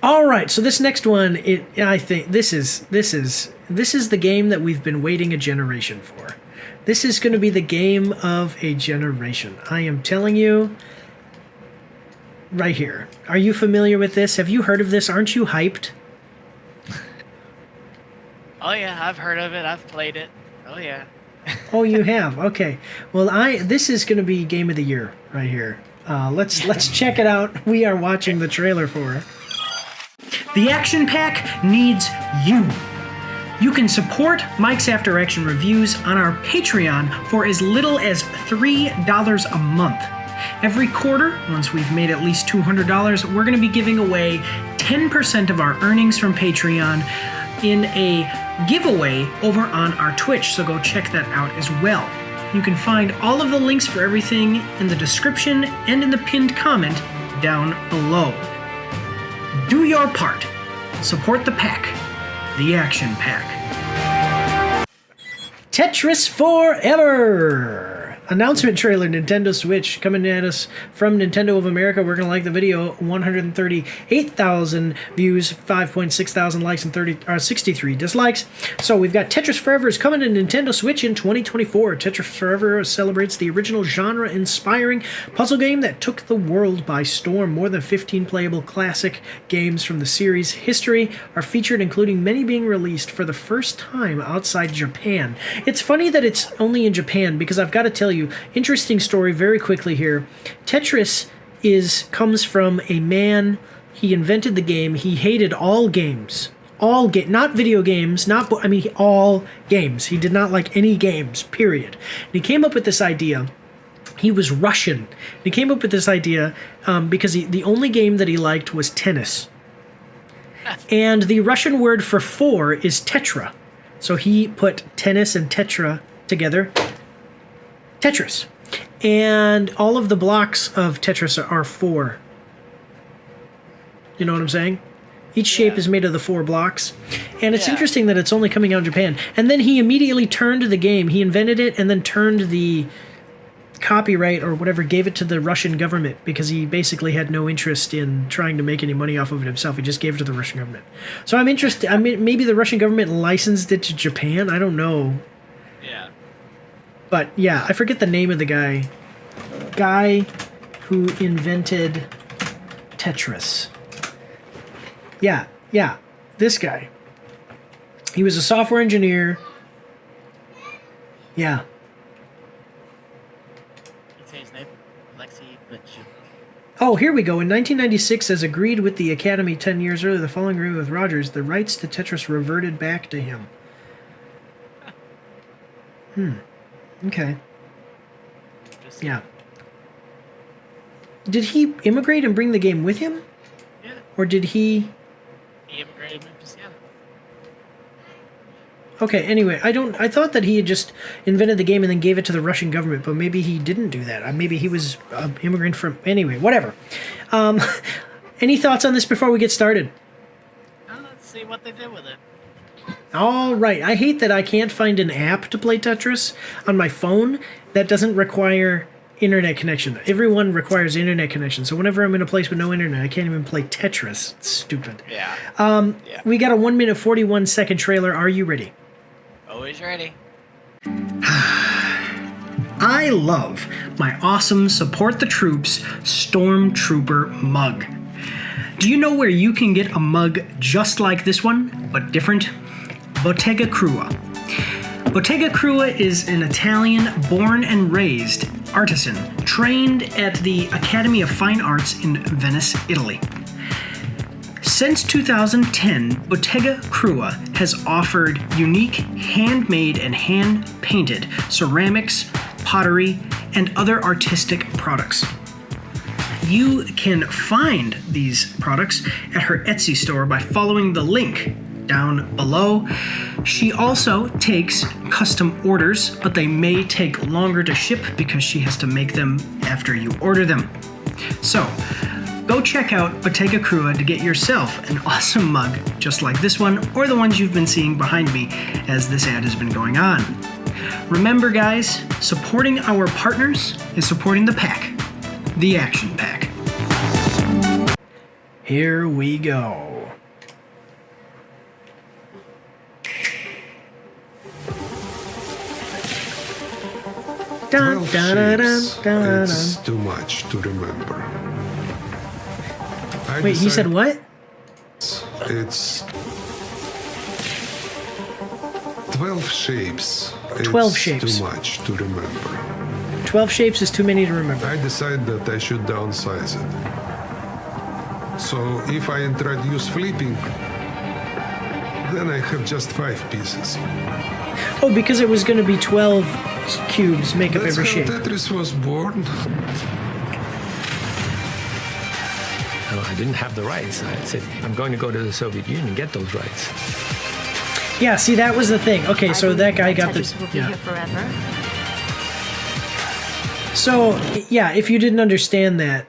All right, so this next one, I think this is the game that we've been waiting a generation for. This is going to be the game of a generation. I am telling you, right here. Are you familiar with this? Have you heard of this? Aren't you hyped? Oh yeah, I've heard of it. I've played it. Oh yeah. Oh, you have? Okay. Well, this is going to be game of the year right here. Let's check it out. We are watching the trailer for it. The Action Pack needs you. You can support Mike's After Action Reviews on our Patreon for as little as $3 a month. Every quarter, once we've made at least $200, we're going to be giving away 10% of our earnings from Patreon in a giveaway over on our Twitch, so go check that out as well. You can find all of the links for everything in the description and in the pinned comment down below. Do your part. Support the pack. The Action Pack. Tetris Forever! Announcement trailer, Nintendo Switch, coming at us from Nintendo of America. We're going to like the video. 138,000 views, 5.6 thousand likes, and 63 dislikes. So we've got Tetris Forever is coming to Nintendo Switch in 2024. Tetris Forever celebrates the original genre-inspiring puzzle game that took the world by storm. More than 15 playable classic games from the series' history are featured, including many being released for the first time outside Japan. It's funny that it's only in Japan, because I've got to tell you, interesting story very quickly here. Tetris comes from a man. He invented the game. He hated all games. Not video games, all games. He did not like any games, period. And he came up with this idea. He was Russian. He came up with this idea because the only game that he liked was tennis. And the Russian word for four is tetra. So he put tennis and tetra together. Tetris. And all of the blocks of Tetris are four. You know what I'm saying? Each shape is made of the four blocks. And it's interesting that it's only coming out in Japan. And then he immediately turned the game. He invented it and then turned the copyright or whatever, gave it to the Russian government, because he basically had no interest in trying to make any money off of it himself. He just gave it to the Russian government. So I'm interested. I mean, maybe the Russian government licensed it to Japan. I don't know. Yeah. But yeah, I forget the name of the guy. Guy who invented Tetris. Yeah, this guy. He was a software engineer. Yeah. Say his name? Alexei Bachuk. Oh, here we go. In 1996, as agreed with the Academy 10 years earlier, the following agreement with Rogers, the rights to Tetris reverted back to him. Okay. Yeah. Did he immigrate and bring the game with him? Yeah. Or did he... He immigrated and moved to Seattle. Okay, anyway, I thought that he had just invented the game and then gave it to the Russian government, but maybe he didn't do that. Maybe he was an immigrant from... Anyway, whatever. Any thoughts on this before we get started? Let's see what they did with it. All right. I hate that I can't find an app to play Tetris on my phone that doesn't require internet connection. Everyone requires internet connection. So whenever I'm in a place with no internet, I can't even play Tetris. It's stupid. Yeah. We got a 1 minute 41 second trailer. Are you ready? Always ready. I love my awesome Support the Troops Stormtrooper mug. Do you know where you can get a mug just like this one, but different? Bottega Krua. Bottega Krua is an Italian born and raised artisan trained at the Academy of Fine Arts in Venice, Italy. Since 2010, Bottega Krua has offered unique handmade and hand-painted ceramics, pottery, and other artistic products. You can find these products at her Etsy store by following the link down below. She also takes custom orders, but they may take longer to ship because she has to make them after you order them. So, go check out Bottega Krua to get yourself an awesome mug just like this one, or the ones you've been seeing behind me as this ad has been going on. Remember, guys, supporting our partners is supporting the pack, the Action Pack. Here we go. Dun, 12 dun, dun, shapes. dun, dun, It's dun. too much to remember. I Wait, he said decided what? It's 12 shapes. 12 It's shapes. too much to remember. 12 shapes is too many to remember. I decided that I should downsize it. So if I introduce flipping, then I have just 5 pieces. Oh, because it was going to be 12 cubes make up That's every how shape. Tetris was born. No, I didn't have the rights. I said, I'm going to go to the Soviet Union and get those rights. Yeah, see, that was the thing. Okay, I so that guy believe got the... Tetris will be Yeah. here forever. So, yeah, if you didn't understand that,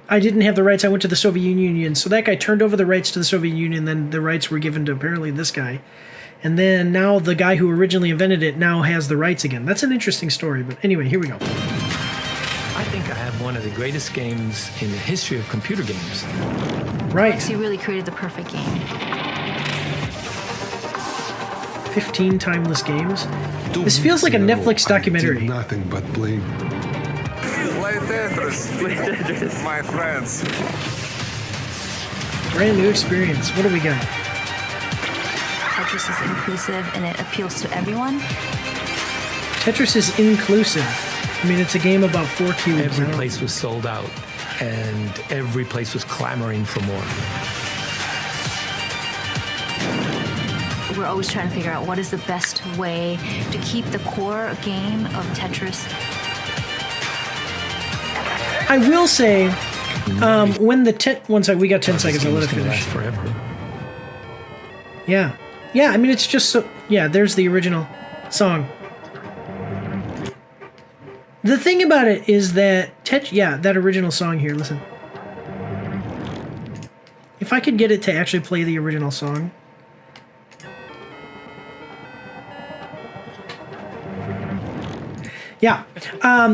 I didn't have the rights. I went to the Soviet Union. So that guy turned over the rights to the Soviet Union. Then the rights were given to apparently this guy. And then now the guy who originally invented it now has the rights again. That's an interesting story. But anyway, here we go. I think I have one of the greatest games in the history of computer games. Right. You really created the perfect game. 15 timeless games. 2 This feels like a weeks ago, Netflix documentary. I did nothing but play. Play Tetris, my friends. Brand new experience. What do we got? Tetris is inclusive and it appeals to everyone. Tetris is inclusive. I mean, it's a game about 4 cubes. I Every don't- place was sold out, and every place was clamoring for more. We're always trying to figure out what is the best way to keep the core game of Tetris. I will say, when the one second, we got 10 seconds. I'll let it It's gonna finish. last forever. Yeah. Yeah, I mean, it's just so... Yeah, there's the original song. The thing about it is that... Yeah, that original song here, listen. If I could get it to actually play the original song... Yeah.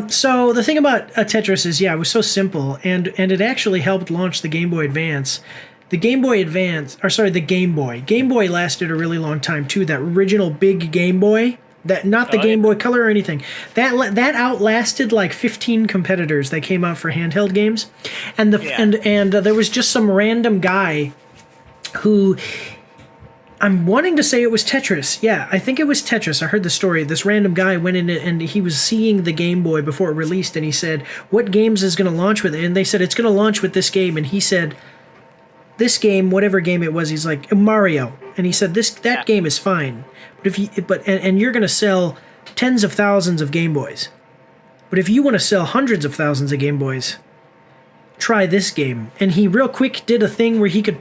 So the thing about Tetris is, yeah, it was so simple, and it actually helped launch the Game Boy Advance. The Game Boy Advance, or sorry, the Game Boy. Game Boy lasted a really long time too. That original big Game Boy, that not the Oh, Game yeah. Boy Color or anything. That outlasted like 15 competitors that came out for handheld games, and there was just some random guy who. I'm wanting to say it was Tetris. Yeah, I think it was Tetris. I heard the story. This random guy went in and he was seeing the Game Boy before it released, and he said, "What games is going to launch with it?" And they said, "It's going to launch with this game." And he said, "This game, whatever game it was," he's like, "Mario." And he said, "That game is fine, but if you and you're going to sell tens of thousands of Game Boys. But if you want to sell hundreds of thousands of Game Boys, try this game." And he real quick did a thing where he could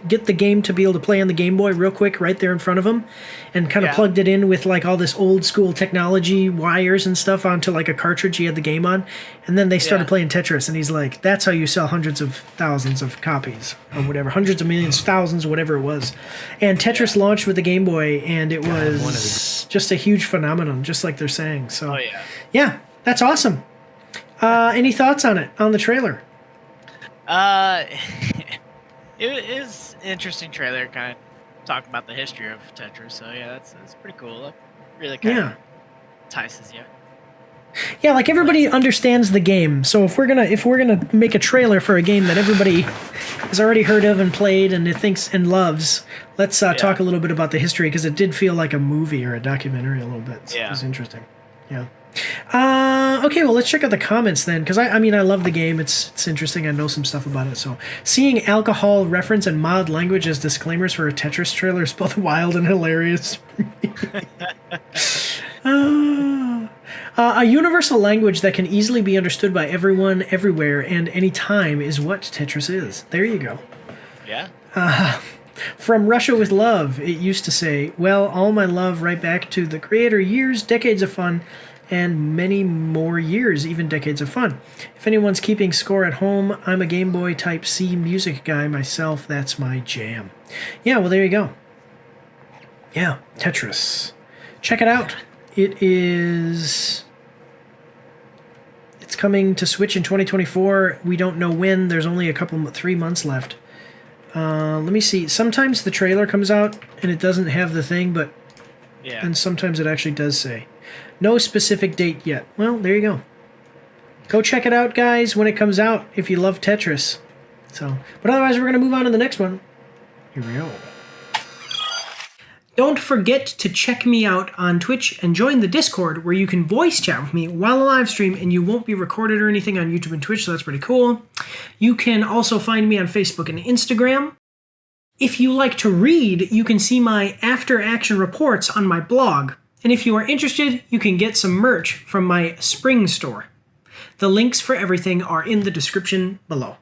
get the game to be able to play on the Game Boy real quick right there in front of him, and kind of Yeah. plugged it in with like all this old school technology wires and stuff onto like a cartridge he had the game on. And then they started Yeah. playing Tetris, and he's like, "That's how you sell hundreds of thousands of copies or whatever, hundreds of millions, thousands, whatever it was." And Tetris launched with the Game Boy, and it was one of the- just a huge phenomenon, just like they're saying. So Oh yeah. yeah, that's awesome. Any thoughts on it, on the trailer? It is an interesting trailer, kind of talking about the history of Tetris. So yeah, that's pretty cool. It really kind Yeah. of entices you. Yeah, like everybody understands the game. So if we're gonna make a trailer for a game that everybody has already heard of and played and it thinks and loves, let's talk a little bit about the history, because it did feel like a movie or a documentary a little bit. So it was interesting. Yeah. Okay, well, let's check out the comments then, because I mean I love the game. It's interesting. I know some stuff about it. So seeing alcohol reference and mod language as disclaimers for a Tetris trailer is both wild and hilarious. A universal language that can easily be understood by everyone, everywhere, and anytime is what Tetris is. There you go. Yeah. From Russia with Love, it used to say, "Well, all my love right back to the creator. Years, decades of fun, and many more years, even decades of fun. If anyone's keeping score at home, I'm a Game Boy Type C music guy myself. That's my jam." Yeah, well, there you go. Yeah, Tetris. Check it out. It's It's coming to Switch in 2024. We don't know when. There's only 3 months left. Let me see. Sometimes the trailer comes out and it doesn't have the thing, but Yeah. and sometimes it actually does say. No specific date yet. Well, there you go. Go check it out, guys, when it comes out, if you love Tetris. So, but otherwise, we're going to move on to the next one. Here we go. Don't forget to check me out on Twitch and join the Discord where you can voice chat with me while I live stream and you won't be recorded or anything on YouTube and Twitch, so that's pretty cool. You can also find me on Facebook and Instagram. If you like to read, you can see my after-action reports on my blog. And if you are interested, you can get some merch from my Spring store. The links for everything are in the description below.